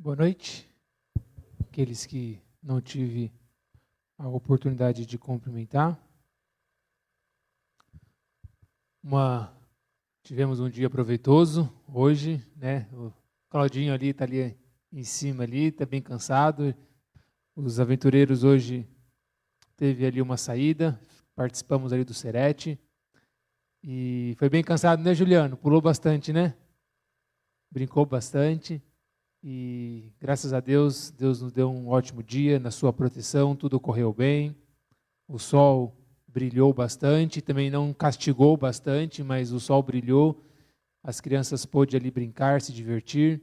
Boa noite. Aqueles que não tive a oportunidade de cumprimentar. Tivemos um dia proveitoso hoje, né? O Claudinho ali está ali em cima ali, está bem cansado. Os aventureiros hoje teve ali uma saída, participamos ali do Serete. E foi bem cansado, né, Juliano? Pulou bastante, né? Brincou bastante. E graças a Deus, Deus nos deu um ótimo dia na sua proteção, tudo correu bem. O sol brilhou bastante, também não castigou bastante, mas o sol brilhou. As crianças pôde ali brincar, se divertir,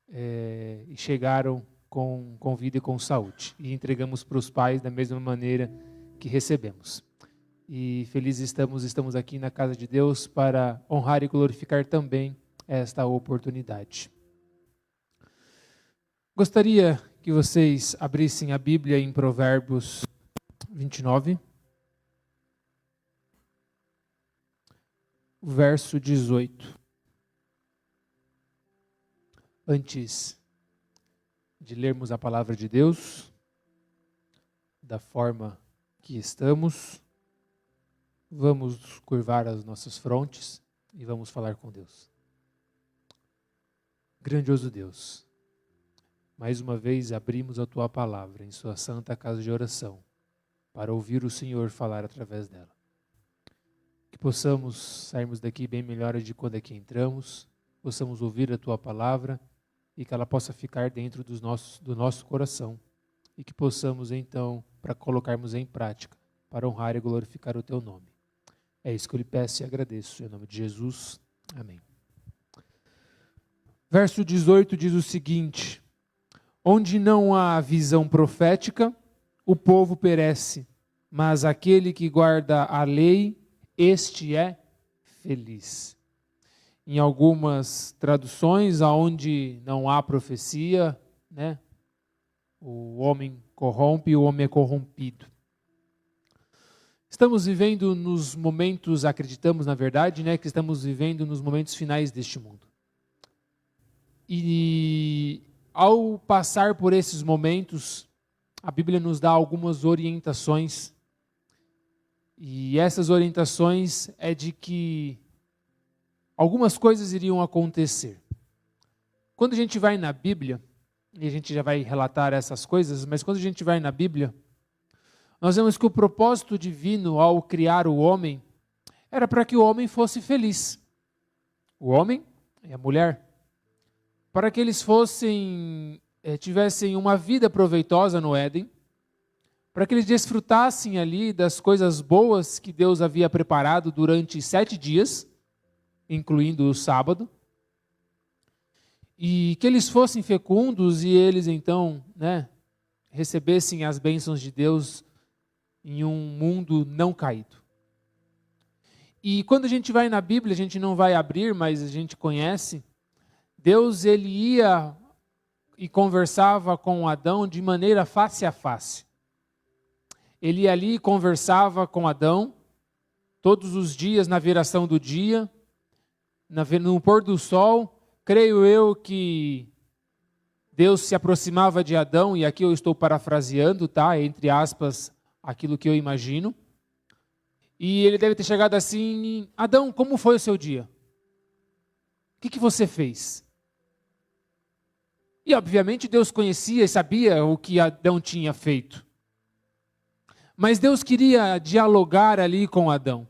e chegaram com vida e com saúde. E entregamos para os pais da mesma maneira que recebemos. E felizes estamos aqui na casa de Deus para honrar e glorificar também esta oportunidade. Gostaria que vocês abrissem a Bíblia em Provérbios 29, verso 18. Antes de lermos a palavra de Deus, da forma que estamos, vamos curvar as nossas frontes e vamos falar com Deus. Grandioso Deus, mais uma vez abrimos a Tua palavra em Sua santa casa de oração para ouvir o Senhor falar através dela. Que possamos sairmos daqui bem melhores de quando aqui entramos, possamos ouvir a Tua palavra e que ela possa ficar dentro do nosso coração e que possamos então, para colocarmos em prática, para honrar e glorificar o Teu nome. É isso que eu lhe peço e agradeço. Em nome de Jesus. Amém. Verso 18 diz o seguinte: onde não há visão profética, o povo perece, mas aquele que guarda a lei, este é feliz. Em algumas traduções, onde não há profecia, né, o homem corrompe, o homem é corrompido. Estamos vivendo nos momentos, acreditamos na verdade, né, que estamos vivendo nos momentos finais deste mundo. E ao passar por esses momentos, a Bíblia nos dá algumas orientações. E essas orientações é de que algumas coisas iriam acontecer. Quando a gente vai na Bíblia, e a gente já vai relatar essas coisas, mas quando a gente vai na Bíblia, nós vemos que o propósito divino ao criar o homem era para que o homem fosse feliz. O homem e a mulher. Para que eles tivessem uma vida proveitosa no Éden, para que eles desfrutassem ali das coisas boas que Deus havia preparado durante 7 dias, incluindo o sábado, e que eles fossem fecundos e eles então, recebessem as bênçãos de Deus em um mundo não caído. E quando a gente vai na Bíblia, a gente não vai abrir, mas a gente conhece, Deus ele ia e conversava com Adão de maneira face a face. Ele ia ali e conversava com Adão todos os dias na viração do dia, no pôr do sol. Creio eu que Deus se aproximava de Adão, e aqui eu estou parafraseando, tá? Entre aspas, aquilo que eu imagino. E ele deve ter chegado assim: Adão, como foi o seu dia? O que você fez? E obviamente Deus conhecia e sabia o que Adão tinha feito. Mas Deus queria dialogar ali com Adão.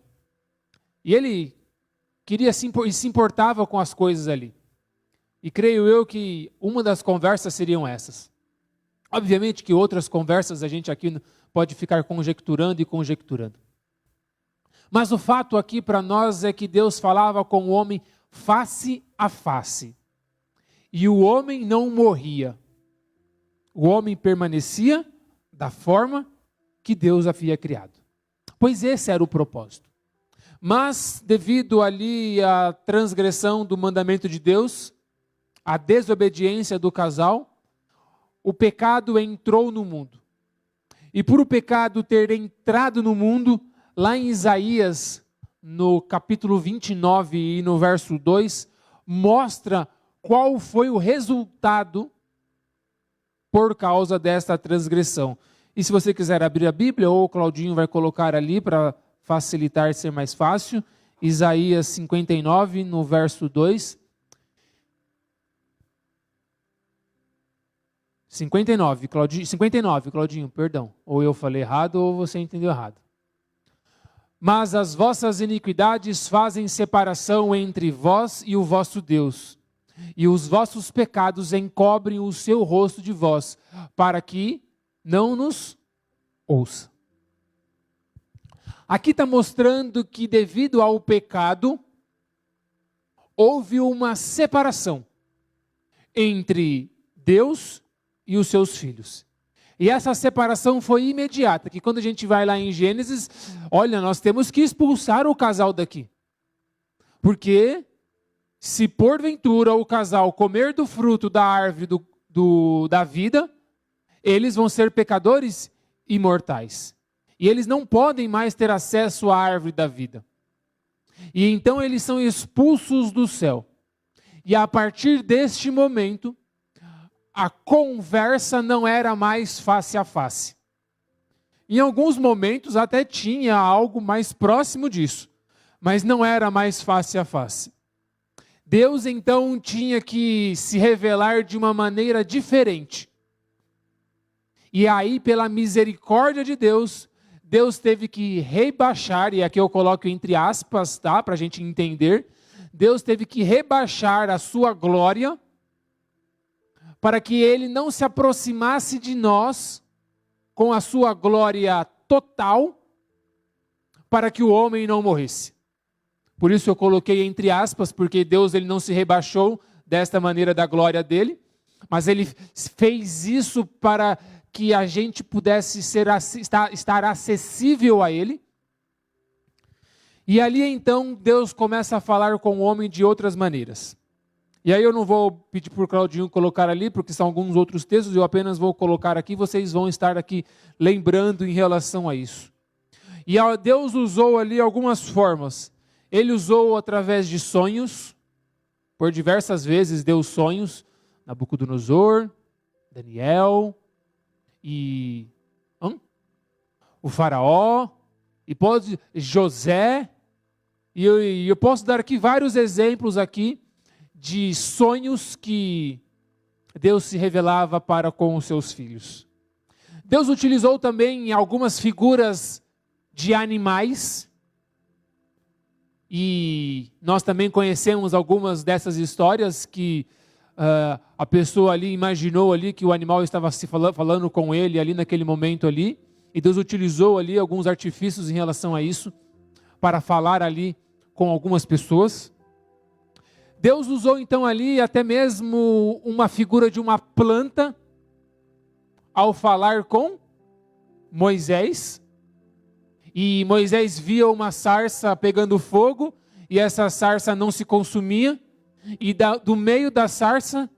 E ele queria se importava com as coisas ali. E creio eu que uma das conversas seriam essas. Obviamente que outras conversas a gente aqui pode ficar conjecturando e conjecturando. Mas o fato aqui para nós é que Deus falava com o homem face a face. E o homem não morria. O homem permanecia da forma que Deus havia criado. Pois esse era o propósito. Mas, devido ali à transgressão do mandamento de Deus, à desobediência do casal, o pecado entrou no mundo. E por o pecado ter entrado no mundo, lá em Isaías, no capítulo 29 e no verso 2, mostra qual foi o resultado por causa desta transgressão. E se você quiser abrir a Bíblia, ou o Claudinho vai colocar ali para facilitar, ser mais fácil, Isaías 59, no verso 2. 59, Claudinho, perdão. Ou eu falei errado ou você entendeu errado. Mas as vossas iniquidades fazem separação entre vós e o vosso Deus, e os vossos pecados encobrem o seu rosto de vós, para que não nos ouça. Aqui está mostrando que devido ao pecado, houve uma separação entre Deus e os seus filhos. E essa separação foi imediata, que quando a gente vai lá em Gênesis, olha, nós temos que expulsar o casal daqui. Porque se porventura o casal comer do fruto da árvore da vida, eles vão ser pecadores imortais. E eles não podem mais ter acesso à árvore da vida. E então eles são expulsos do céu. E a partir deste momento, a conversa não era mais face a face. Em alguns momentos até tinha algo mais próximo disso, mas não era mais face a face. Deus então tinha que se revelar de uma maneira diferente. E aí, pela misericórdia de Deus, Deus teve que rebaixar, e aqui eu coloco entre aspas, tá, para a gente entender, Deus teve que rebaixar a sua glória, para que ele não se aproximasse de nós com a sua glória total, para que o homem não morresse. Por isso eu coloquei entre aspas, porque Deus ele não se rebaixou desta maneira da glória dele, mas ele fez isso para que a gente pudesse estar acessível a ele. E ali então Deus começa a falar com o homem de outras maneiras. E aí eu não vou pedir para o Claudinho colocar ali, porque são alguns outros textos, eu apenas vou colocar aqui, vocês vão estar aqui lembrando em relação a isso. E Deus usou ali algumas formas. Ele usou através de sonhos, por diversas vezes deu sonhos, Nabucodonosor, Daniel, e o faraó, e José, e eu posso dar aqui vários exemplos aqui, de sonhos que Deus se revelava para com os seus filhos. Deus utilizou também algumas figuras de animais, e nós também conhecemos algumas dessas histórias que a pessoa ali imaginou ali que o animal estava se falando com ele ali naquele momento ali, e Deus utilizou ali alguns artifícios em relação a isso, para falar ali com algumas pessoas. Deus usou então ali até mesmo uma figura de uma planta ao falar com Moisés. E Moisés via uma sarça pegando fogo e essa sarça não se consumia. E do meio da sarça,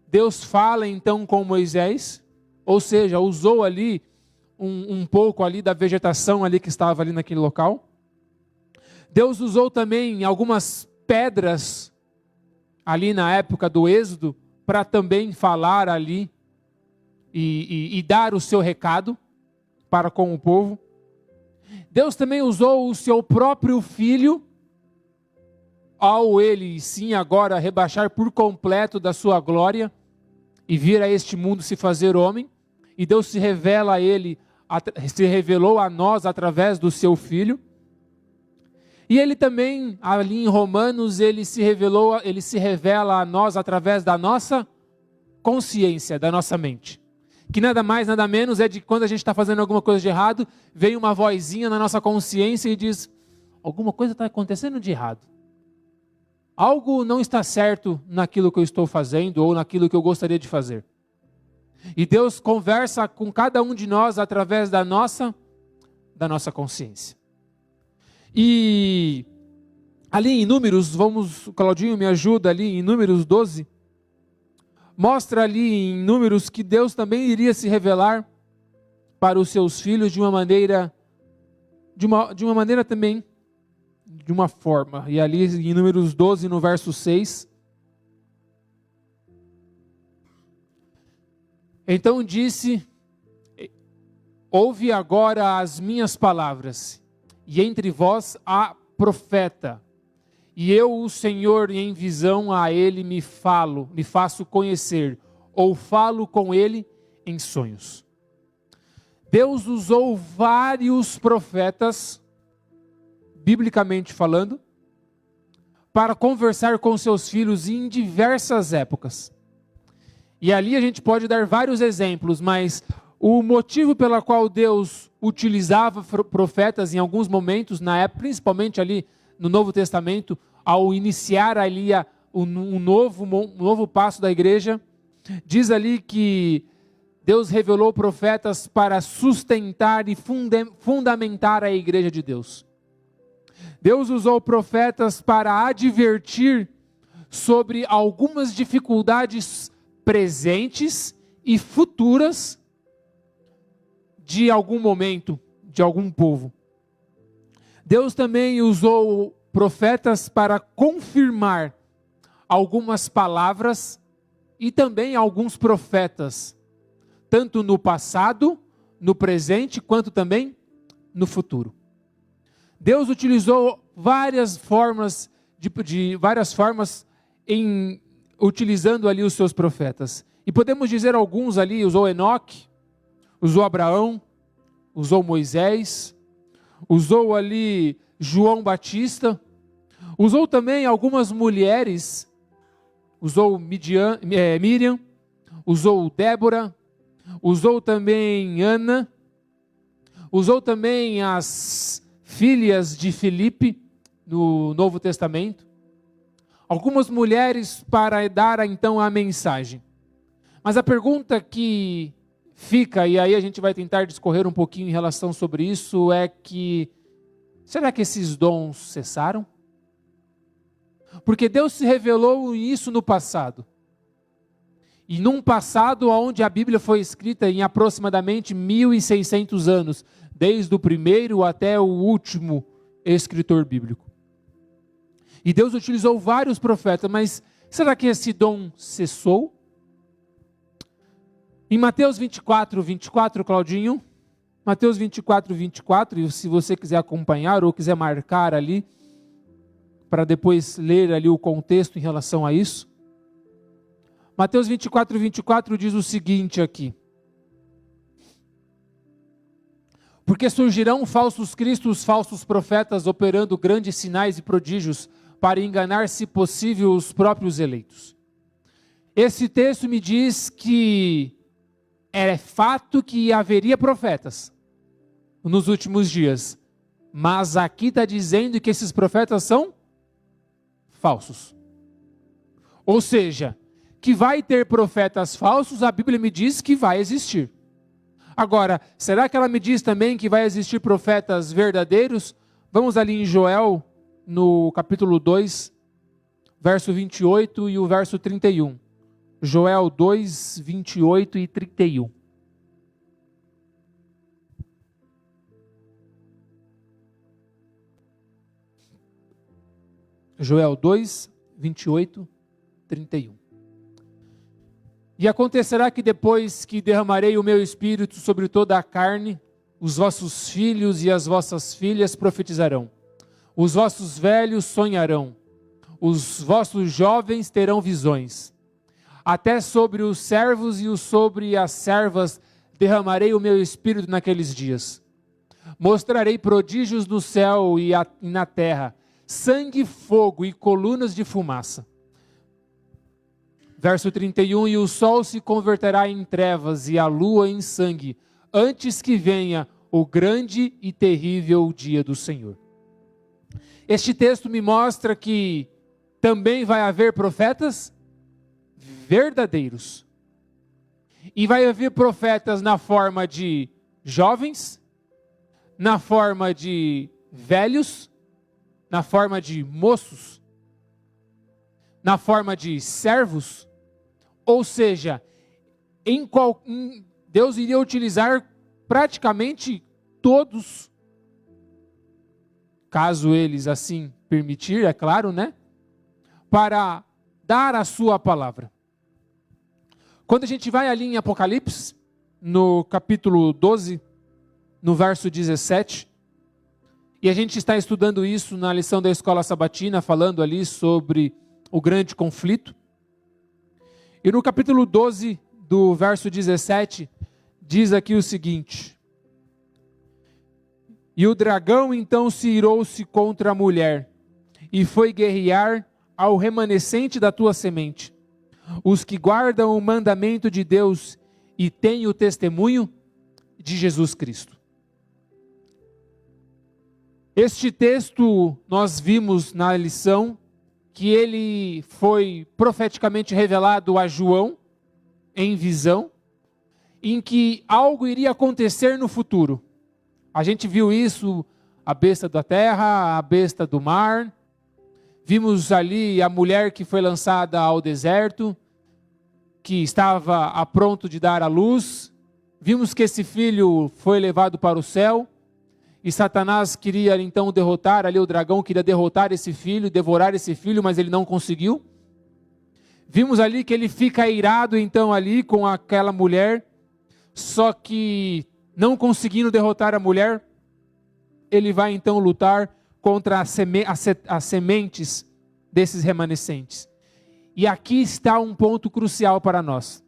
Deus fala então com Moisés. Ou seja, usou ali um pouco ali da vegetação ali que estava ali naquele local. Deus usou também algumas pedras ali na época do Êxodo para também falar ali e dar o seu recado para com o povo. Deus também usou o seu próprio filho ao ele sim agora rebaixar por completo da sua glória e vir a este mundo se fazer homem, e Deus se revelou a nós através do seu filho. E ele também, ali em Romanos, ele se revela a nós através da nossa consciência, da nossa mente. Que nada mais, nada menos é de quando a gente está fazendo alguma coisa de errado, vem uma vozinha na nossa consciência e diz, alguma coisa está acontecendo de errado. Algo não está certo naquilo que eu estou fazendo ou naquilo que eu gostaria de fazer. E Deus conversa com cada um de nós através da nossa consciência. E ali em Números, o Claudinho me ajuda ali em Números 12, mostra ali em Números que Deus também iria se revelar para os seus filhos de uma maneira também, de uma forma. E ali em Números 12, no verso 6, Então disse: ouve agora as minhas palavras, e entre vós há profeta. E eu, o Senhor, em visão a ele me faço conhecer, ou falo com ele em sonhos. Deus usou vários profetas, biblicamente falando, para conversar com seus filhos em diversas épocas. E ali a gente pode dar vários exemplos, mas o motivo pelo qual Deus utilizava profetas em alguns momentos, na época, principalmente ali no Novo Testamento, ao iniciar ali um novo passo da igreja, diz ali que Deus revelou profetas para sustentar e fundamentar a igreja de Deus. Deus usou profetas para advertir sobre algumas dificuldades presentes e futuras de algum momento, de algum povo. Deus também usou profetas para confirmar algumas palavras e também alguns profetas, tanto no passado, no presente, quanto também no futuro. Deus utilizou várias formas utilizando ali os seus profetas. E podemos dizer alguns ali: usou Enoque, usou Abraão, usou Moisés, usou ali João Batista, usou também algumas mulheres, usou Miriam, usou Débora, usou também Ana, usou também as filhas de Filipe no Novo Testamento, algumas mulheres para dar então a mensagem. Mas a pergunta que fica, e aí a gente vai tentar discorrer um pouquinho em relação sobre isso, é que será que esses dons cessaram? Porque Deus se revelou isso no passado. E num passado onde a Bíblia foi escrita em aproximadamente 1.600 anos, desde o primeiro até o último escritor bíblico. E Deus utilizou vários profetas, mas será que esse dom cessou? Em Mateus 24, Claudinho, Mateus 24, e se você quiser acompanhar ou quiser marcar ali, para depois ler ali o contexto em relação a isso. Mateus 24 diz o seguinte aqui: porque surgirão falsos cristos, falsos profetas, operando grandes sinais e prodígios, para enganar, se possível, os próprios eleitos. Esse texto me diz que é fato que haveria profetas nos últimos dias, mas aqui está dizendo que esses profetas são falsos. Ou seja, que vai ter profetas falsos, a Bíblia me diz que vai existir. Agora, será que ela me diz também que vai existir profetas verdadeiros? Vamos ali em Joel, no capítulo 2, verso 28 e o verso 31. Joel 2, 28 e 31. Joel 2, 28, 31. E acontecerá que depois que derramarei o meu espírito sobre toda a carne, os vossos filhos e as vossas filhas profetizarão, os vossos velhos sonharão, os vossos jovens terão visões. Até sobre os servos e sobre as servas derramarei o meu espírito naqueles dias. Mostrarei prodígios no céu e na terra, sangue, fogo e colunas de fumaça. Verso 31, e o sol se converterá em trevas e a lua em sangue, antes que venha o grande e terrível dia do Senhor. Este texto me mostra que também vai haver profetas verdadeiros. E vai haver profetas na forma de jovens, na forma de velhos, na forma de moços, na forma de servos. Ou seja, Deus iria utilizar praticamente todos, caso eles assim permitir, é claro, né? Para dar a sua palavra. Quando a gente vai ali em Apocalipse, no capítulo 12, no verso 17, e a gente está estudando isso na lição da escola sabatina, falando ali sobre o grande conflito. E no capítulo 12, do verso 17, diz aqui o seguinte: e o dragão então se irou-se contra a mulher, e foi guerrear ao remanescente da tua semente, os que guardam o mandamento de Deus e têm o testemunho de Jesus Cristo. Este texto nós vimos na lição que ele foi profeticamente revelado a João em visão, em que algo iria acontecer no futuro. A gente viu isso, a besta da terra, a besta do mar. Vimos ali a mulher que foi lançada ao deserto, que estava a pronto de dar à luz. Vimos que esse filho foi levado para o céu. E Satanás queria então derrotar, ali o dragão queria derrotar esse filho, devorar esse filho, mas ele não conseguiu. Vimos ali que ele fica irado então ali com aquela mulher, só que não conseguindo derrotar a mulher, ele vai então lutar contra as sementes desses remanescentes. E aqui está um ponto crucial para nós.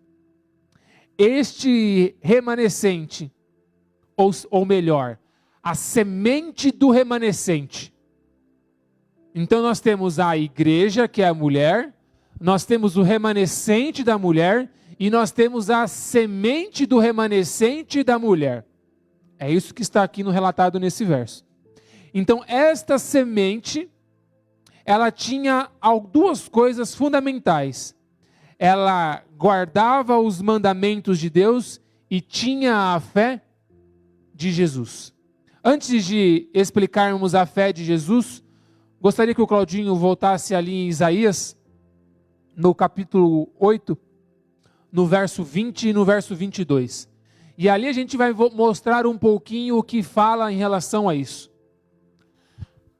Este remanescente, ou melhor, a semente do remanescente. Então nós temos a igreja, que é a mulher, nós temos o remanescente da mulher, e nós temos a semente do remanescente da mulher. É isso que está aqui no relatado nesse verso. Então esta semente, ela tinha duas coisas fundamentais. Ela guardava os mandamentos de Deus e tinha a fé de Jesus. Antes de explicarmos a fé de Jesus, gostaria que o Claudinho voltasse ali em Isaías, no capítulo 8, no verso 20 e no verso 22. E ali a gente vai mostrar um pouquinho o que fala em relação a isso.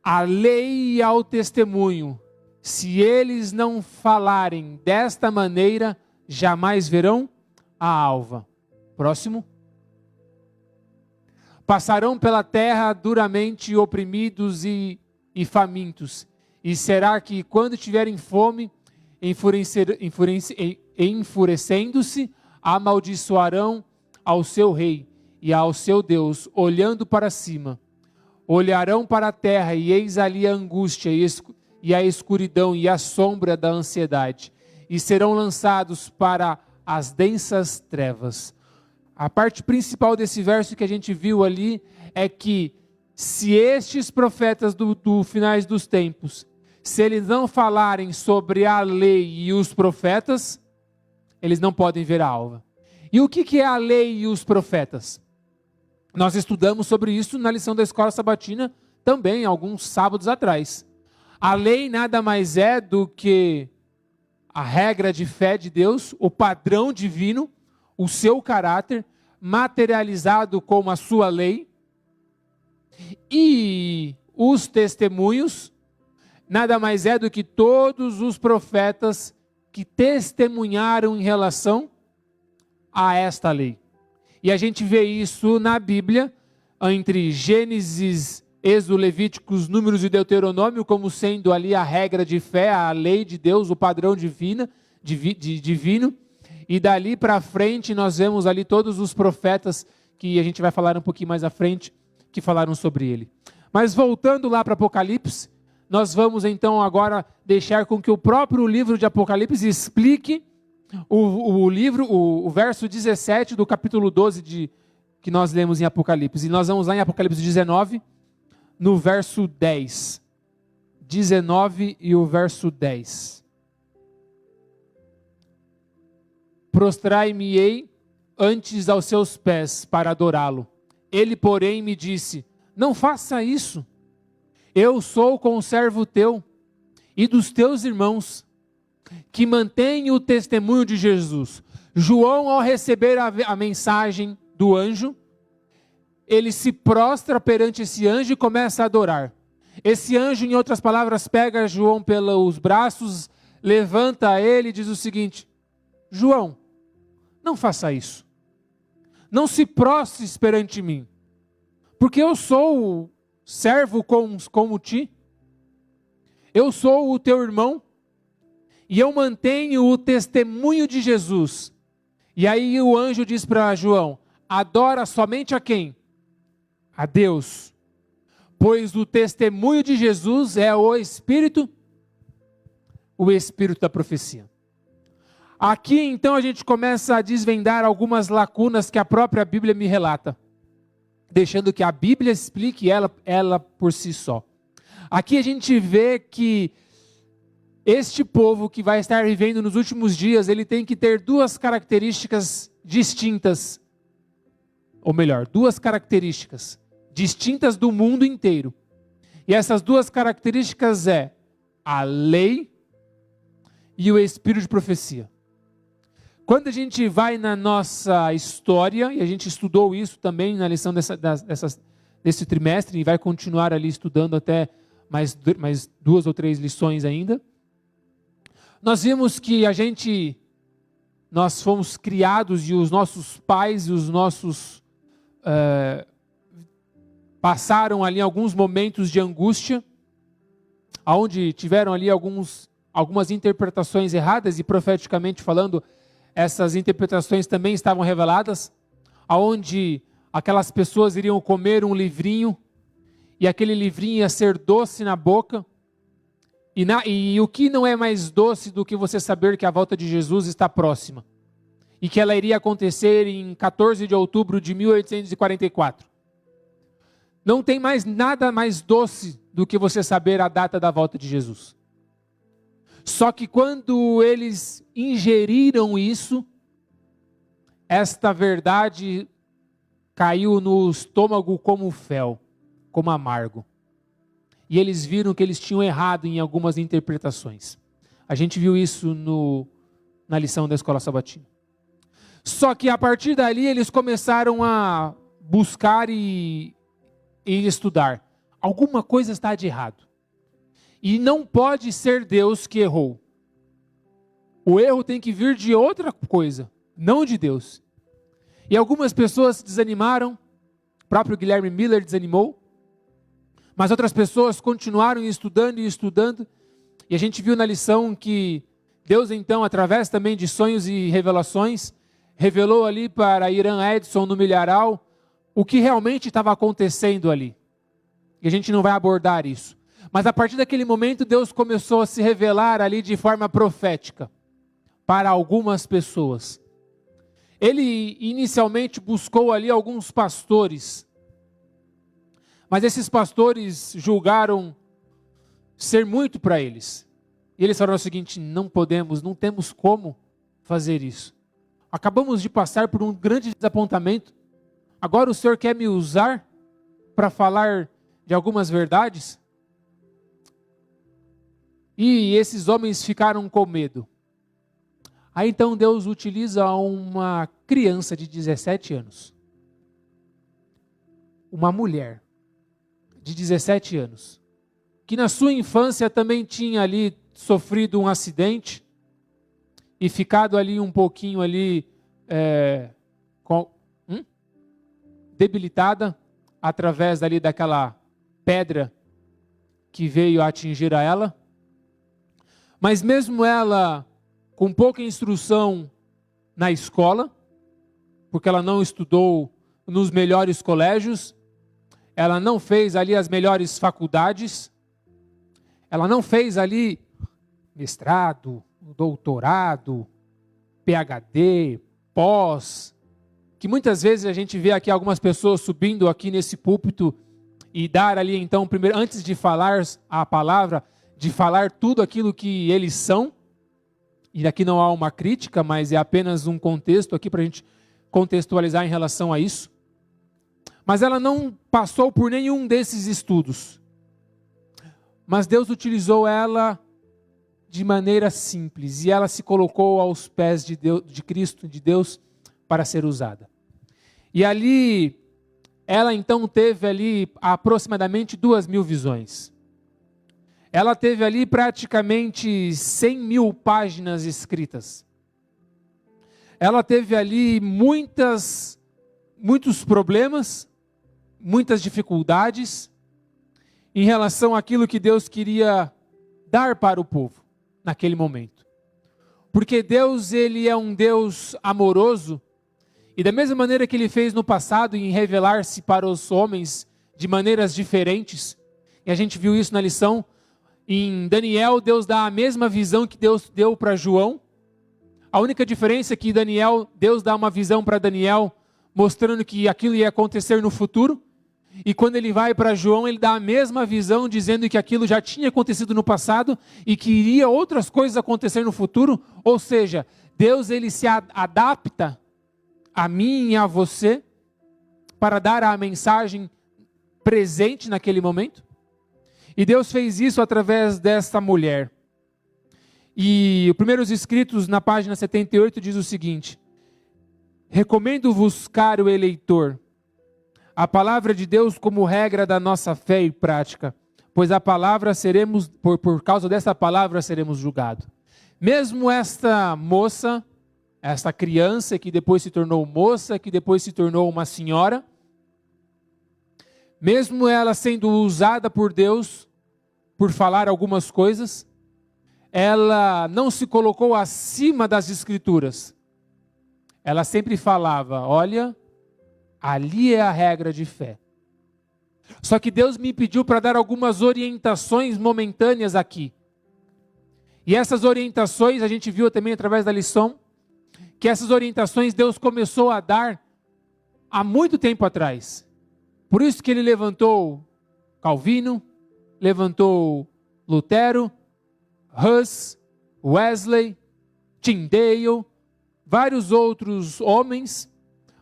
A lei e ao testemunho, se eles não falarem desta maneira, jamais verão a alva. Próximo. Passarão pela terra duramente oprimidos e famintos. E será que quando tiverem fome, enfurecendo-se, amaldiçoarão ao seu rei e ao seu Deus, olhando para cima. Olharão para a terra e eis ali a angústia e a escuridão e a sombra da ansiedade. E serão lançados para as densas trevas. A parte principal desse verso que a gente viu ali é que se estes profetas do finais dos tempos, se eles não falarem sobre a lei e os profetas, eles não podem ver a alva. E o que é a lei e os profetas? Nós estudamos sobre isso na lição da escola sabatina também, alguns sábados atrás. A lei nada mais é do que a regra de fé de Deus, o padrão divino, o seu caráter, materializado como a sua lei. E os testemunhos, nada mais é do que todos os profetas que testemunharam em relação a esta lei. E a gente vê isso na Bíblia, entre Gênesis, Êxodo, Levíticos, Números e Deuteronômio, como sendo ali a regra de fé, a lei de Deus, o padrão divino. E dali para frente nós vemos ali todos os profetas, que a gente vai falar um pouquinho mais à frente, que falaram sobre ele. Mas voltando lá para Apocalipse, nós vamos então agora deixar com que o próprio livro de Apocalipse explique o verso 17 do capítulo 12 que nós lemos em Apocalipse. E nós vamos lá em Apocalipse 19, no verso 10. 19 e o verso 10. Prostrai-me-ei antes aos seus pés para adorá-lo. Ele, porém, me disse: não faça isso. Eu sou conservo teu e dos teus irmãos, que mantêm o testemunho de Jesus. João, ao receber a mensagem do anjo, ele se prostra perante esse anjo e começa a adorar. Esse anjo, em outras palavras, pega João pelos braços, levanta ele e diz o seguinte: João, não faça isso. Não se prostres perante mim, porque eu sou servo como ti. Eu sou o teu irmão e eu mantenho o testemunho de Jesus. E aí o anjo diz para João: adora somente a quem? A Deus. Pois o testemunho de Jesus é o Espírito da profecia. Aqui então a gente começa a desvendar algumas lacunas que a própria Bíblia me relata, deixando que a Bíblia explique ela por si só. Aqui a gente vê que este povo que vai estar vivendo nos últimos dias, ele tem que ter duas características distintas. Ou melhor, duas características distintas do mundo inteiro. E essas duas características é a lei e o espírito de profecia. Quando a gente vai na nossa história, e a gente estudou isso também na lição desse trimestre, e vai continuar ali estudando até mais 2 ou 3 lições ainda, nós vimos que nós fomos criados e os nossos pais e os nossos passaram ali alguns momentos de angústia, onde tiveram ali algumas interpretações erradas, e profeticamente falando, essas interpretações também estavam reveladas, aonde aquelas pessoas iriam comer um livrinho, e aquele livrinho ia ser doce na boca, e o que não é mais doce do que você saber que a volta de Jesus está próxima, e que ela iria acontecer em 14 de outubro de 1844. Não tem mais nada mais doce do que você saber a data da volta de Jesus. Só que quando eles ingeriram isso, esta verdade caiu no estômago como fel, como amargo. E eles viram que eles tinham errado em algumas interpretações. A gente viu isso na lição da escola sabatina. Só que a partir dali eles começaram a buscar e estudar. Alguma coisa está de errado. E não pode ser Deus que errou. O erro tem que vir de outra coisa, não de Deus. E algumas pessoas se desanimaram, o próprio Guilherme Miller desanimou, mas outras pessoas continuaram estudando e estudando, e a gente viu na lição que Deus então, através também de sonhos e revelações, revelou ali para Irã Edson no milharal o que realmente estava acontecendo ali. E a gente não vai abordar isso. Mas a partir daquele momento, Deus começou a se revelar ali de forma profética para algumas pessoas. Ele inicialmente buscou ali alguns pastores, mas esses pastores julgaram ser muito para eles. E eles falaram o seguinte: não temos como fazer isso. Acabamos de passar por um grande desapontamento. Agora o Senhor quer me usar para falar de algumas verdades? E esses homens ficaram com medo. Aí então Deus utiliza uma criança de 17 anos. Uma mulher de 17 anos. Que na sua infância também tinha ali sofrido um acidente. E ficado ali um pouquinho ali debilitada. Através ali daquela pedra que veio a atingir a ela. Mas mesmo ela, com pouca instrução na escola, porque ela não estudou nos melhores colégios, ela não fez ali as melhores faculdades, ela não fez ali mestrado, doutorado, PhD, pós, que muitas vezes a gente vê aqui algumas pessoas subindo aqui nesse púlpito e dar ali então, primeiro, antes de falar a palavra, de falar tudo aquilo que eles são, e aqui não há uma crítica, mas é apenas um contexto aqui para a gente contextualizar em relação a isso. Mas ela não passou por nenhum desses estudos. Mas Deus utilizou ela de maneira simples, e ela se colocou aos pés de Deus, de Cristo, de Deus, para ser usada. E ali, ela então teve ali aproximadamente 2.000 visões. Ela teve ali praticamente 100.000 páginas escritas. ela teve ali muitos problemas, muitas dificuldades em relação àquilo que Deus queria dar para o povo naquele momento. Porque Deus, ele é um Deus amoroso, e da mesma maneira que ele fez no passado em revelar-se para os homens de maneiras diferentes, e a gente viu isso na lição, em Daniel Deus dá a mesma visão que Deus deu para João. A única diferença é que Deus dá uma visão para Daniel, mostrando que aquilo ia acontecer no futuro, e quando ele vai para João, ele dá a mesma visão, dizendo que aquilo já tinha acontecido no passado e que iria outras coisas acontecer no futuro. Ou seja, Deus, ele se adapta a mim e a você para dar a mensagem presente naquele momento. E Deus fez isso através desta mulher. E os primeiros escritos na página 78 diz o seguinte: recomendo-vos, caro eleitor, a palavra de Deus como regra da nossa fé e prática, pois a palavra seremos, por causa dessa palavra seremos julgados. Mesmo esta moça, esta criança que depois se tornou moça, que depois se tornou uma senhora, mesmo ela sendo usada por Deus por falar algumas coisas, ela não se colocou acima das Escrituras. Ela sempre falava: olha, ali é a regra de fé. Só que Deus me pediu para dar algumas orientações momentâneas aqui. E essas orientações, a gente viu também através da lição, que essas orientações Deus começou a dar há muito tempo atrás. Por isso que ele levantou Calvino, levantou Lutero, Hus, Wesley, Tyndale, vários outros homens,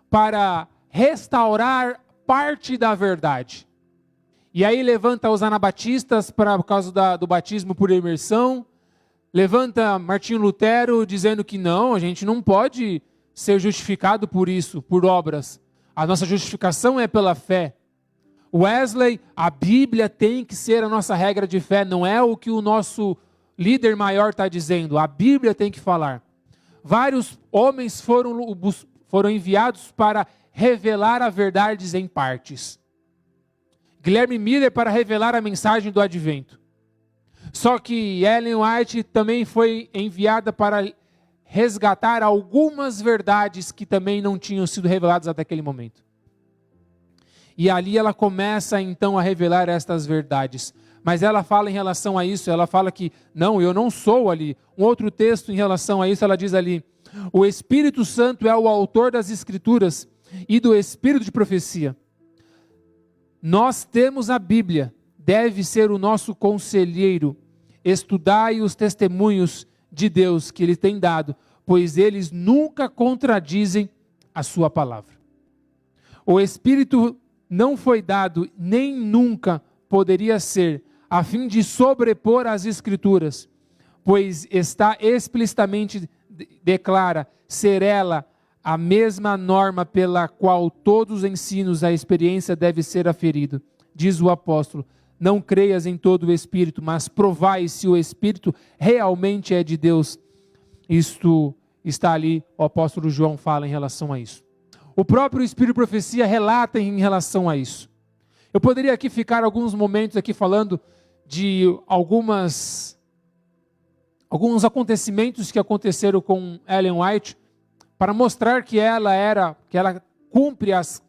para restaurar parte da verdade. E aí levanta os anabatistas por causa do batismo por imersão, levanta Martinho Lutero dizendo que não, a gente não pode ser justificado por isso, por obras. A nossa justificação é pela fé. Wesley, a Bíblia tem que ser a nossa regra de fé, não é o que o nosso líder maior está dizendo, a Bíblia tem que falar. Vários homens foram enviados para revelar a verdade em partes. Guilherme Miller para revelar a mensagem do advento. Só que Ellen White também foi enviada para resgatar algumas verdades que também não tinham sido reveladas até aquele momento. E ali ela começa então a revelar estas verdades. Mas ela fala em relação a isso, ela fala que não, eu não sou ali. Um outro texto em relação a isso, ela diz ali: o Espírito Santo é o autor das Escrituras e do Espírito de profecia. Nós temos a Bíblia, deve ser o nosso conselheiro. Estudai os testemunhos de Deus que Ele tem dado, pois eles nunca contradizem a sua palavra. O Espírito não foi dado, nem nunca poderia ser, a fim de sobrepor as Escrituras, pois está explicitamente declara ser ela a mesma norma pela qual todos os ensinos, a experiência deve ser aferido. Diz o apóstolo: não creias em todo o Espírito, mas provai se o Espírito realmente é de Deus. Isto está ali, o apóstolo João fala em relação a isso. O próprio Espírito de profecia relata em relação a isso. Eu poderia aqui ficar alguns momentos aqui falando de alguns acontecimentos que aconteceram com Ellen White, para mostrar que ela cumpre as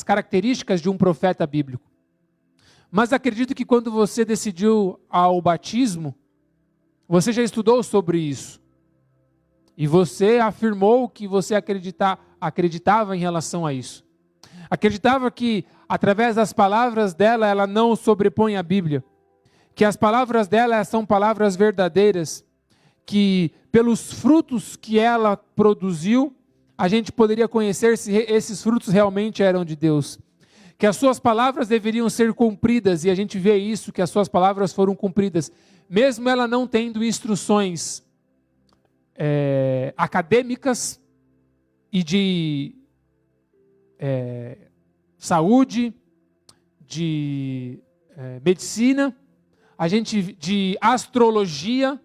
características de um profeta bíblico. Mas acredito que quando você decidiu ao batismo, você já estudou sobre isso. E você afirmou que você acreditava em relação a isso. Acreditava que, através das palavras dela, ela não sobrepõe a Bíblia. Que as palavras dela são palavras verdadeiras. Que, pelos frutos que ela produziu, a gente poderia conhecer se esses frutos realmente eram de Deus. Que as suas palavras deveriam ser cumpridas, e a gente vê isso, que as suas palavras foram cumpridas. Mesmo ela não tendo instruções acadêmicas e de saúde, de medicina, de astrologia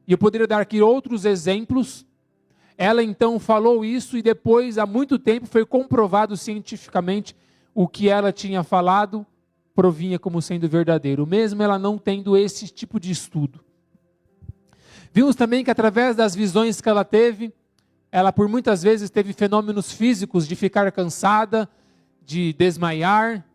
e eu poderia dar aqui outros exemplos. Ela então falou isso e depois, há muito tempo, foi comprovado cientificamente o que ela tinha falado provinha como sendo verdadeiro, mesmo ela não tendo esse tipo de estudo. Vimos também que através das visões que ela teve, ela por muitas vezes teve fenômenos físicos de ficar cansada, de desmaiar,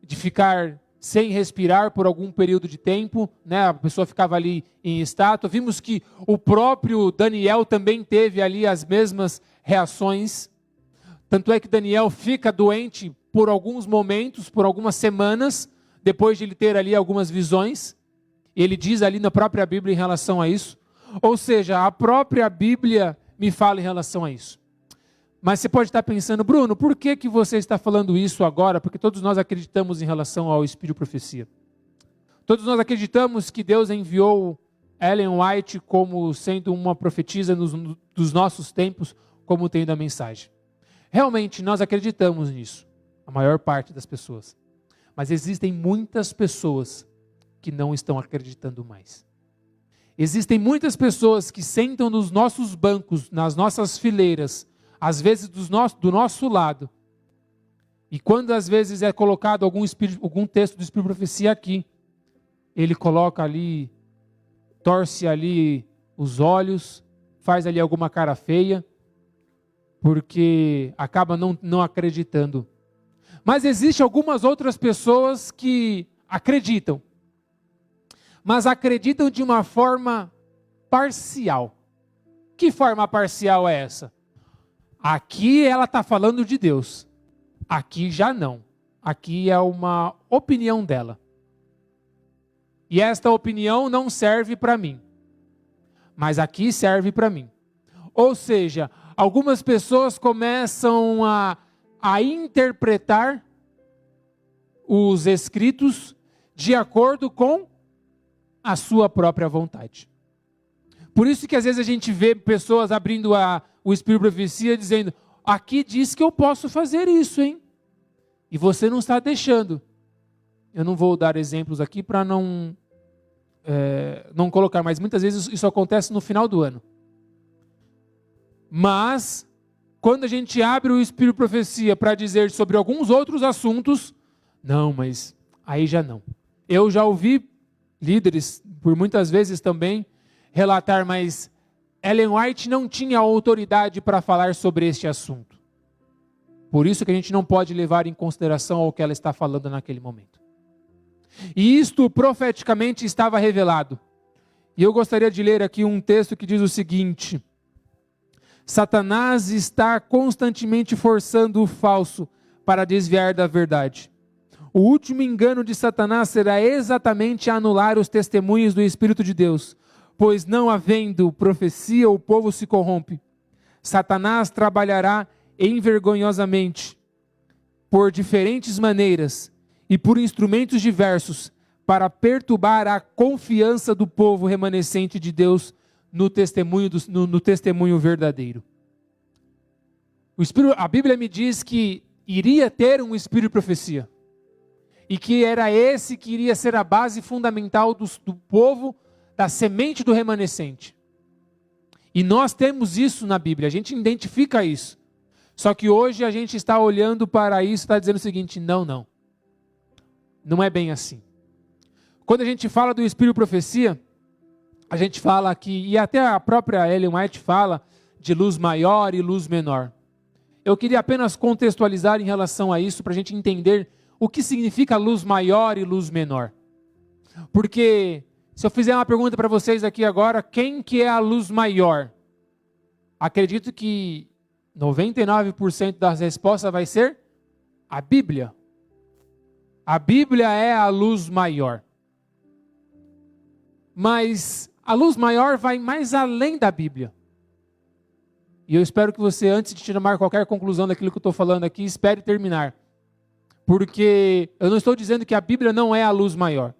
de ficar sem respirar por algum período de tempo, né? A pessoa ficava ali em estátua. Vimos que o próprio Daniel também teve ali as mesmas reações. Tanto é que Daniel fica doente por alguns momentos, por algumas semanas, depois de ele ter ali algumas visões. Ele diz ali na própria Bíblia em relação a isso. Ou seja, a própria Bíblia me fala em relação a isso. Mas você pode estar pensando, Bruno, por que você está falando isso agora? Porque todos nós acreditamos em relação ao Espírito Profecia. Todos nós acreditamos que Deus enviou Ellen White como sendo uma profetisa dos nossos tempos, como tendo a mensagem. Realmente, nós acreditamos nisso, a maior parte das pessoas. Mas existem muitas pessoas que não estão acreditando mais. Existem muitas pessoas que sentam nos nossos bancos, nas nossas fileiras, às vezes do nosso lado. E quando às vezes é colocado algum texto do Espírito de Profecia aqui, ele coloca ali, torce ali os olhos, faz ali alguma cara feia, porque acaba não acreditando. Mas existem algumas outras pessoas que acreditam, mas acreditam de uma forma parcial. Que forma parcial é essa? Aqui ela está falando de Deus, aqui já não. Aqui é uma opinião dela. E esta opinião não serve para mim, mas aqui serve para mim. Ou seja, algumas pessoas começam a interpretar os escritos de acordo com a sua própria vontade. Por isso que às vezes a gente vê pessoas abrindo o Espírito de Profecia dizendo, aqui diz que eu posso fazer isso, hein? E você não está deixando. Eu não vou dar exemplos aqui para não colocar, mas muitas vezes isso acontece no final do ano. Mas, quando a gente abre o Espírito de Profecia para dizer sobre alguns outros assuntos, não, mas aí já não. Eu já ouvi líderes, por muitas vezes também, relatar, mas Ellen White não tinha autoridade para falar sobre este assunto. Por isso que a gente não pode levar em consideração o que ela está falando naquele momento. E isto profeticamente estava revelado. E eu gostaria de ler aqui um texto que diz o seguinte: Satanás está constantemente forçando o falso para desviar da verdade. O último engano de Satanás será exatamente anular os testemunhos do Espírito de Deus, pois não havendo profecia, o povo se corrompe. Satanás trabalhará envergonhosamente, por diferentes maneiras e por instrumentos diversos, para perturbar a confiança do povo remanescente de Deus no testemunho verdadeiro. A Bíblia me diz que iria ter um espírito de profecia, e que era esse que iria ser a base fundamental do povo, da semente do remanescente. E nós temos isso na Bíblia, a gente identifica isso. Só que hoje a gente está olhando para isso e está dizendo o seguinte, não é bem assim. Quando a gente fala do Espírito de Profecia, a gente fala aqui, e até a própria Ellen White fala de luz maior e luz menor. Eu queria apenas contextualizar em relação a isso, para a gente entender o que significa luz maior e luz menor. Porque se eu fizer uma pergunta para vocês aqui agora, quem que é a luz maior? Acredito que 99% das respostas vai ser a Bíblia. A Bíblia é a luz maior. Mas a luz maior vai mais além da Bíblia. E eu espero que você, antes de tirar qualquer conclusão daquilo que eu estou falando aqui, espere terminar. Porque eu não estou dizendo que a Bíblia não é a luz maior.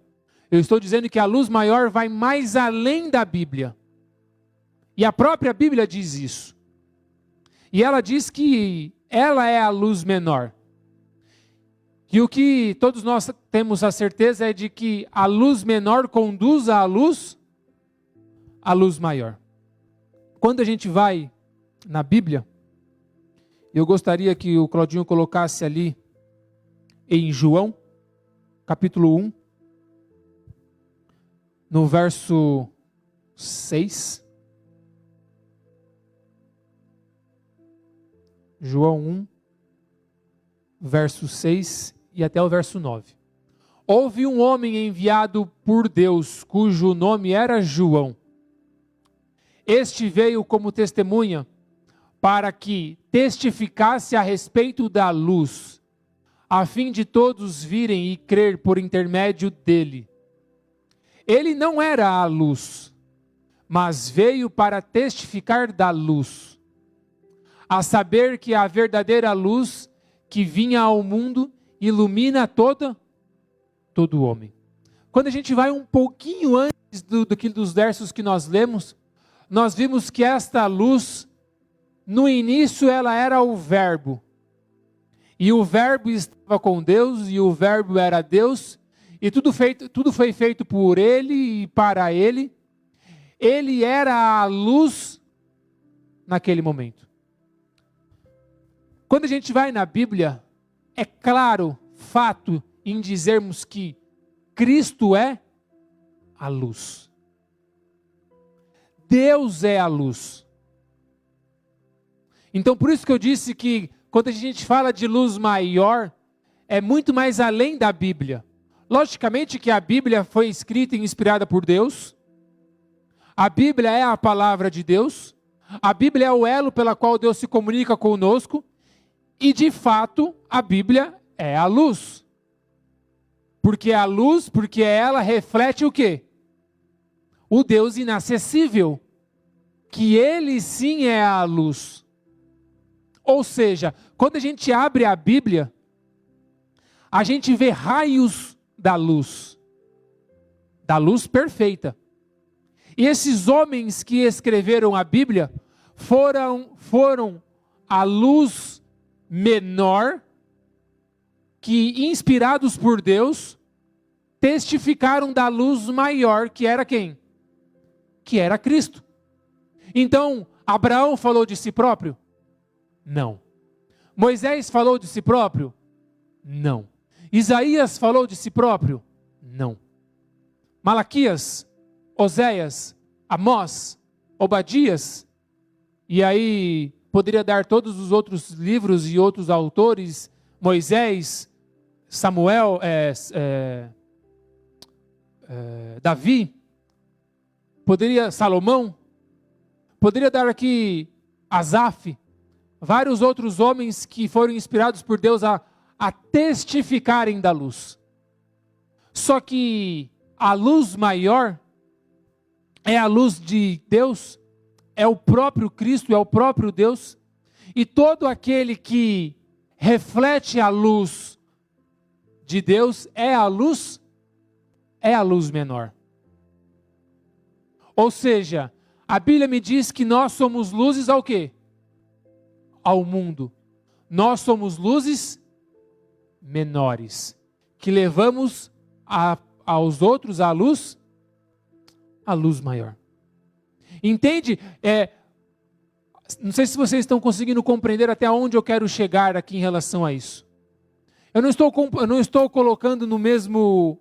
Eu estou dizendo que a luz maior vai mais além da Bíblia. E a própria Bíblia diz isso. E ela diz que ela é a luz menor. E o que todos nós temos a certeza é de que a luz menor conduz à luz a luz maior. Quando a gente vai na Bíblia, eu gostaria que o Claudinho colocasse ali em João, capítulo 1, no verso 6. João 1, verso 6 e até o verso 9. Houve um homem enviado por Deus, cujo nome era João. Este veio como testemunha para que testificasse a respeito da luz, a fim de todos virem e crer por intermédio dele. Ele não era a luz, mas veio para testificar da luz, a saber que a verdadeira luz que vinha ao mundo ilumina todo homem. Quando a gente vai um pouquinho antes dos versos que nós lemos, nós vimos que esta luz, no início ela era o Verbo. E o Verbo estava com Deus, e o Verbo era Deus, e tudo foi feito por Ele e para Ele. Ele era a luz naquele momento. Quando a gente vai na Bíblia, é claro, fato, em dizermos que Cristo é a luz. Deus é a luz. Então, por isso que eu disse que quando a gente fala de luz maior, é muito mais além da Bíblia. Logicamente que a Bíblia foi escrita e inspirada por Deus. A Bíblia é a palavra de Deus. A Bíblia é o elo pela qual Deus se comunica conosco. E de fato, a Bíblia é a luz. Porque a luz, porque ela reflete o quê? O Deus inacessível. Que Ele sim é a luz. Ou seja, quando a gente abre a Bíblia, a gente vê raios da luz perfeita. E esses homens que escreveram a Bíblia foram a luz menor que, inspirados por Deus, testificaram da luz maior, que era quem? Que era Cristo. Então, Abraão falou de si próprio? Não. Moisés falou de si próprio? Não. Isaías falou de si próprio? Não. Malaquias, Oséias, Amós, Obadias, e aí poderia dar todos os outros livros e outros autores, Moisés, Samuel, Davi, Salomão, poderia dar aqui Asaf, vários outros homens que foram inspirados por Deus a testificarem da luz. Só que a luz maior é a luz de Deus, é o próprio Cristo, é o próprio Deus, e todo aquele que reflete a luz de Deus é a luz menor. Ou seja, a Bíblia me diz que nós somos luzes ao quê? Ao mundo. Nós somos luzes menores, que levamos aos outros a luz maior. Entende? Não sei se vocês estão conseguindo compreender até onde eu quero chegar aqui em relação a isso. Eu não estou colocando no mesmo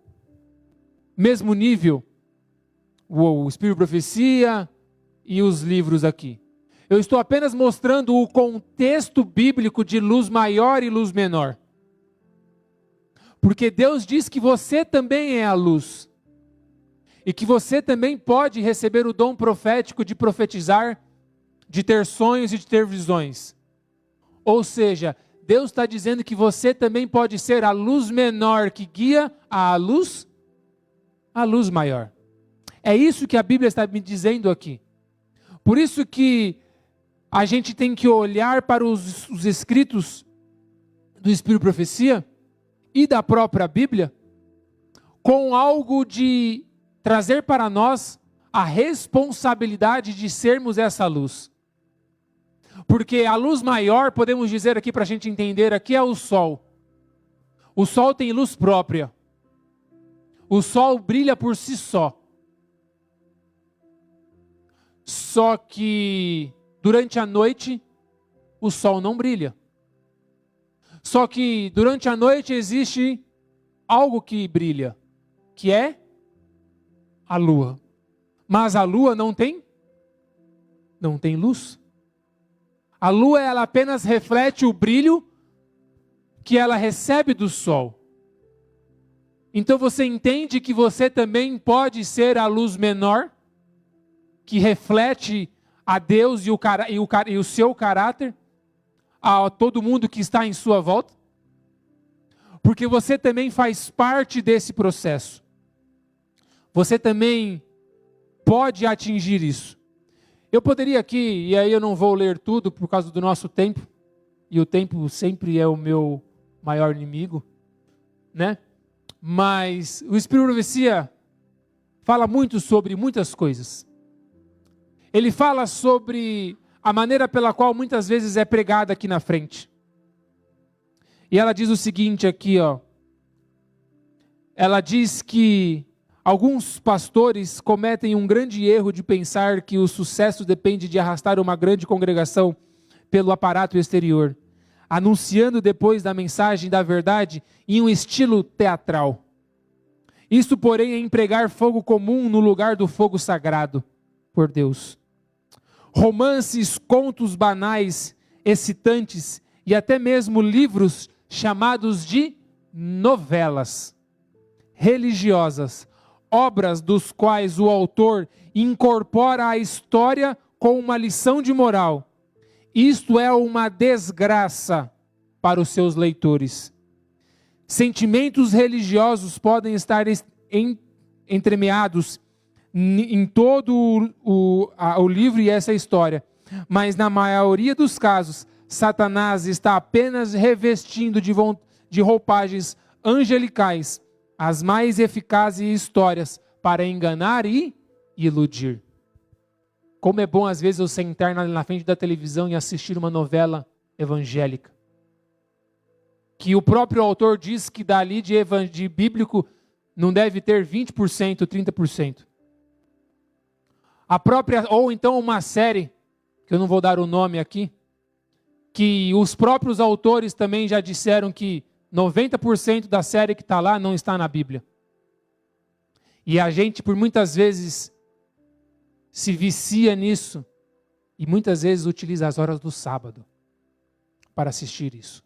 nível o Espírito de Profecia e os livros aqui. Eu estou apenas mostrando o contexto bíblico de luz maior e luz menor. Porque Deus diz que você também é a luz. E que você também pode receber o dom profético de profetizar, de ter sonhos e de ter visões. Ou seja, Deus está dizendo que você também pode ser a luz menor que guia a luz maior. É isso que a Bíblia está me dizendo aqui. Por isso que a gente tem que olhar para os escritos do Espírito de Profecia e da própria Bíblia com algo de trazer para nós a responsabilidade de sermos essa luz. Porque a luz maior, podemos dizer aqui para a gente entender, aqui é o sol. O sol tem luz própria. O sol brilha por si só. Só que durante a noite o sol não brilha. Só que durante a noite existe algo que brilha, que é a lua. Mas a lua não tem luz. A lua, ela apenas reflete o brilho que ela recebe do sol. Então você entende que você também pode ser a luz menor, que reflete a Deus e o seu caráter a todo mundo que está em sua volta? Porque você também faz parte desse processo. Você também pode atingir isso. Eu poderia aqui, e aí eu não vou ler tudo por causa do nosso tempo, e o tempo sempre é o meu maior inimigo, né? Mas o Espírito de Profecia fala muito sobre muitas coisas. Ele fala sobre a maneira pela qual muitas vezes é pregada aqui na frente. E ela diz o seguinte aqui, ó. Ela diz que alguns pastores cometem um grande erro de pensar que o sucesso depende de arrastar uma grande congregação pelo aparato exterior, anunciando depois da mensagem da verdade em um estilo teatral. Isso, porém, é empregar fogo comum no lugar do fogo sagrado por Deus. Romances, contos banais, excitantes e até mesmo livros chamados de novelas religiosas, obras dos quais o autor incorpora a história com uma lição de moral. Isto é uma desgraça para os seus leitores. Sentimentos religiosos podem estar entremeados em todo o livro e essa história, mas na maioria dos casos, Satanás está apenas revestindo de roupagens angelicais as mais eficazes histórias para enganar e iludir. Como é bom às vezes eu sentar na frente da televisão e assistir uma novela evangélica, que o próprio autor diz que dali de bíblico não deve ter 20%, 30%. Ou então uma série, que eu não vou dar o nome aqui, que os próprios autores também já disseram que 90% da série que está lá não está na Bíblia. E a gente, por muitas vezes, se vicia nisso e muitas vezes utiliza as horas do sábado para assistir isso.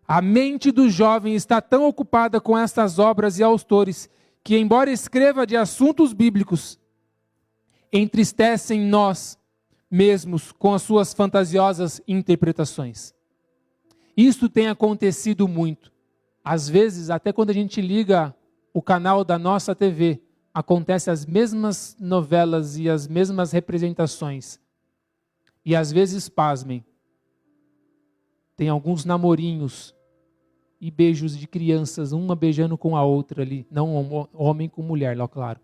A mente do jovem está tão ocupada com estas obras e autores que, embora escreva de assuntos bíblicos, entristecem nós mesmos com as suas fantasiosas interpretações. Isso tem acontecido muito. Às vezes, até quando a gente liga o canal da nossa TV, acontecem as mesmas novelas e as mesmas representações. E às vezes, pasmem, tem alguns namorinhos e beijos de crianças, uma beijando com a outra ali. Não homem com mulher, lá claro.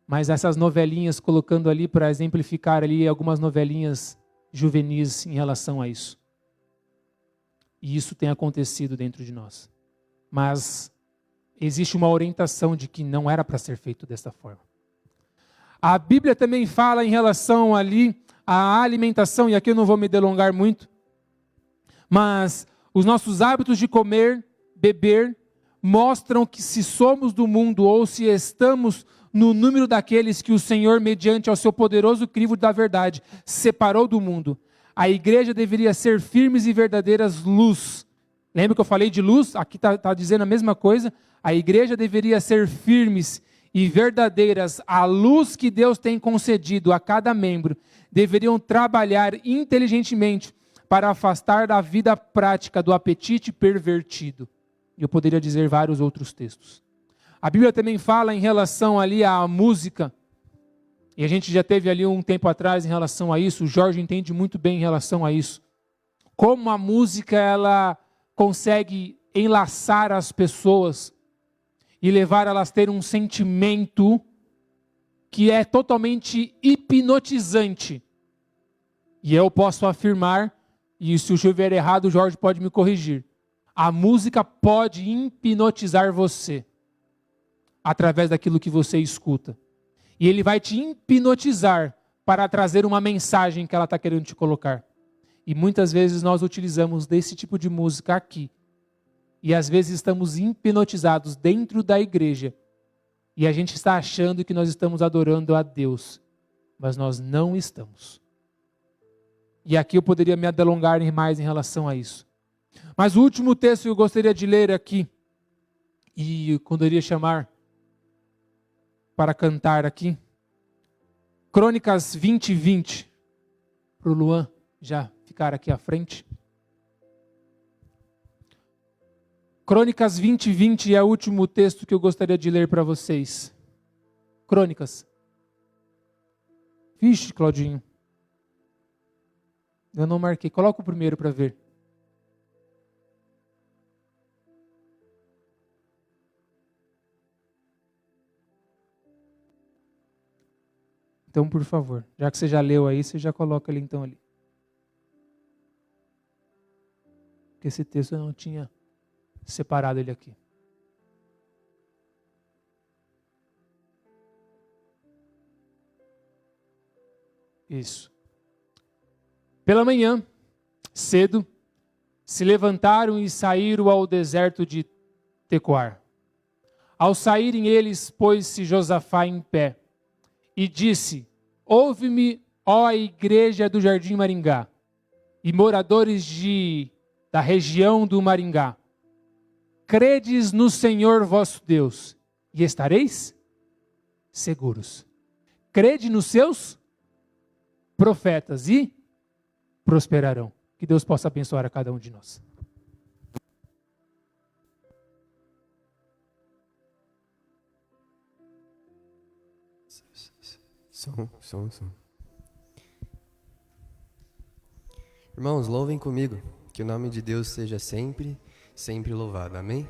Mas essas novelinhas colocando ali para exemplificar ali algumas novelinhas juvenis em relação a isso. E isso tem acontecido dentro de nós. Mas existe uma orientação de que não era para ser feito dessa forma. A Bíblia também fala em relação ali à alimentação, e aqui eu não vou me delongar muito, mas os nossos hábitos de comer, beber, mostram que se somos do mundo ou se estamos no número daqueles que o Senhor, mediante ao seu poderoso crivo da verdade, separou do mundo. A igreja deveria ser firmes e verdadeiras luz. Lembra que eu falei de luz? Aqui está dizendo a mesma coisa. A igreja deveria ser firmes e verdadeiras. A luz que Deus tem concedido a cada membro. Deveriam trabalhar inteligentemente para afastar da vida prática do apetite pervertido. Eu poderia dizer vários outros textos. A Bíblia também fala em relação ali à música. E a gente já teve ali um tempo atrás em relação a isso. O Jorge entende muito bem em relação a isso. Como a música ela consegue enlaçar as pessoas e levar elas a ter um sentimento que é totalmente hipnotizante. E eu posso afirmar, e se eu estiver errado, o Jorge pode me corrigir. A música pode hipnotizar você através daquilo que você escuta. E ele vai te hipnotizar para trazer uma mensagem que ela está querendo te colocar. E muitas vezes nós utilizamos desse tipo de música aqui. E às vezes estamos hipnotizados dentro da igreja. E a gente está achando que nós estamos adorando a Deus. Mas nós não estamos. E aqui eu poderia me alongar mais em relação a isso. Mas o último texto que eu gostaria de ler aqui, e eu poderia chamar para cantar aqui, Crônicas 20:20, para o Luan já ficar aqui à frente. Crônicas 20:20 é o último texto que eu gostaria de ler para vocês. Crônicas. Vixe, Claudinho. Eu não marquei. Coloca o primeiro para ver. Então, por favor, já que você já leu aí, você já coloca ele então ali. Porque esse texto eu não tinha separado ele aqui. Isso. Pela manhã, cedo, se levantaram e saíram ao deserto de Tecoar. Ao saírem eles, pôs-se Josafá em pé e disse: ouve-me, ó igreja do Jardim Maringá, e moradores da região do Maringá. Credes no Senhor vosso Deus, e estareis seguros. Crede nos seus profetas, e prosperarão. Que Deus possa abençoar a cada um de nós. Som. Irmãos, louvem comigo, que o nome de Deus seja sempre louvado. Amém?